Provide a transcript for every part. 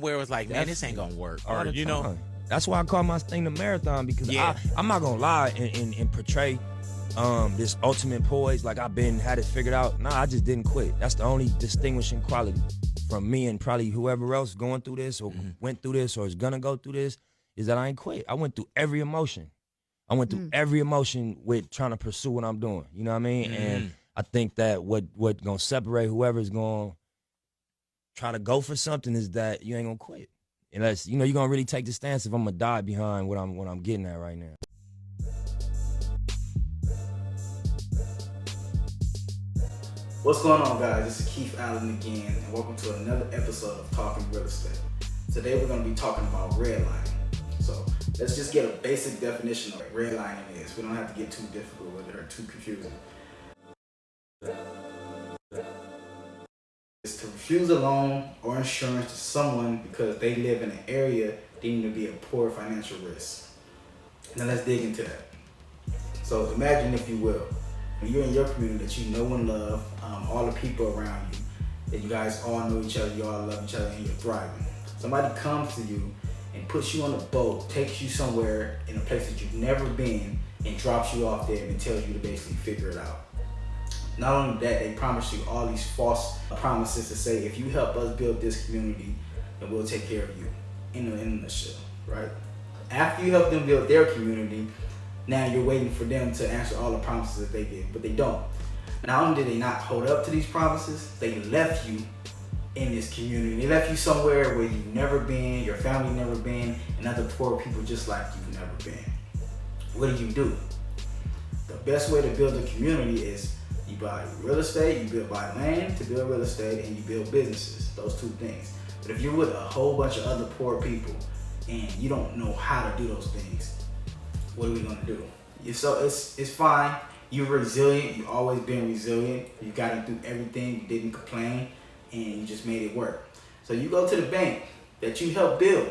Where it was like, man, this ain't gonna work, or you know. That's why I call my thing the marathon, because I'm not gonna lie and portray this ultimate poise like I've had it figured out. Nah, I just didn't quit. That's the only distinguishing quality from me and probably whoever else going through this or went through this or is gonna go through this, is that I ain't quit. I went through every emotion. I went through every emotion with trying to pursue what I'm doing. You know what I mean? And I think that what gonna separate whoever's gonna try to go for something is that you ain't gonna quit. Unless, you know, you're gonna really take the stance if I'm gonna die behind what I'm getting at right now. What's going on, guys? This is RealKeithAllen again, and welcome to another episode of Talking Real Estate. Today we're gonna be talking about redlining. So let's just get a basic definition of what redlining is. We don't have to get too difficult with it or too confusing. Is to refuse a loan or insurance to someone because they live in an area deemed to be a poor financial risk. Now let's dig into that. So imagine, if you will, when you're in your community that you know and love, all the people around you, that you guys all know each other, you all love each other, and you're thriving. Somebody comes to you and puts you on a boat, takes you somewhere in a place that you've never been, and drops you off there and tells you to basically figure it out. Not only that, they promise you all these false promises to say, if you help us build this community, then we'll take care of you, in a nutshell, right? After you help them build their community, now you're waiting for them to answer all the promises that they did, but they don't. Not only did they not hold up to these promises, they left you in this community. They left you somewhere where you've never been, your family never been, and other poor people just like you've never been. What do? The best way to build a community is you buy real estate, you buy land to build real estate, and you build businesses, those two things. But if you're with a whole bunch of other poor people and you don't know how to do those things, what are we gonna do? So it's fine, you're resilient, you've always been resilient, you got it through everything, you didn't complain, and you just made it work. So you go to the bank that you helped build,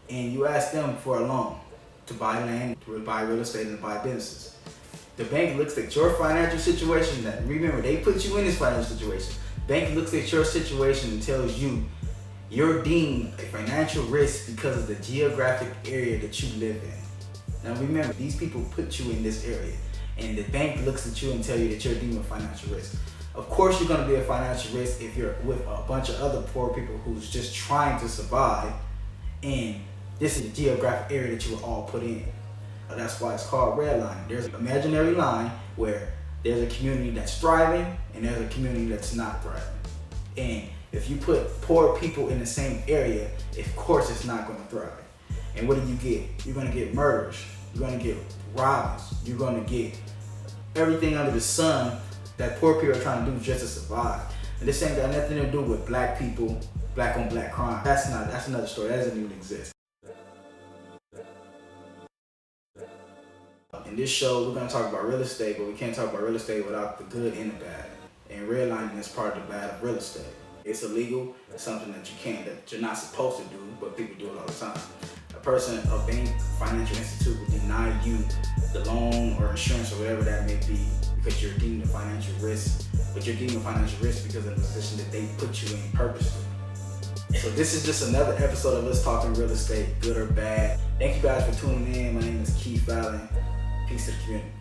and you ask them for a loan to buy land, to buy real estate, and to buy businesses. The bank looks at your financial situation. That, remember, they put you in this financial situation. Bank looks at your situation and tells you you're deemed a financial risk because of the geographic area that you live in. Now remember, these people put you in this area, and the bank looks at you and tell you that you're deemed a financial risk. Of course you're gonna be a financial risk if you're with a bunch of other poor people who's just trying to survive, and this is the geographic area that you were all put in. That's why it's called redlining. There's an imaginary line where there's a community that's thriving and there's a community that's not thriving. And if you put poor people in the same area, of course it's not gonna thrive. And what do you get? You're gonna get murders, you're gonna get robberies, you're gonna get everything under the sun that poor people are trying to do just to survive. And this ain't got nothing to do with black people, black on black crime. That's another story, that doesn't even exist. In this show, we're going to talk about real estate, but we can't talk about real estate without the good and the bad. And redlining is part of the bad of real estate. It's illegal. It's something that you're not supposed to do, but people do it all the time. A bank, financial institute will deny you the loan or insurance or whatever that may be because you're deemed a financial risk. But you're deemed a financial risk because of the position that they put you in purposely. So this is just another episode of us talking real estate, good or bad. Thank you guys for tuning in. My name is RealKeithAllen. Peace to the community.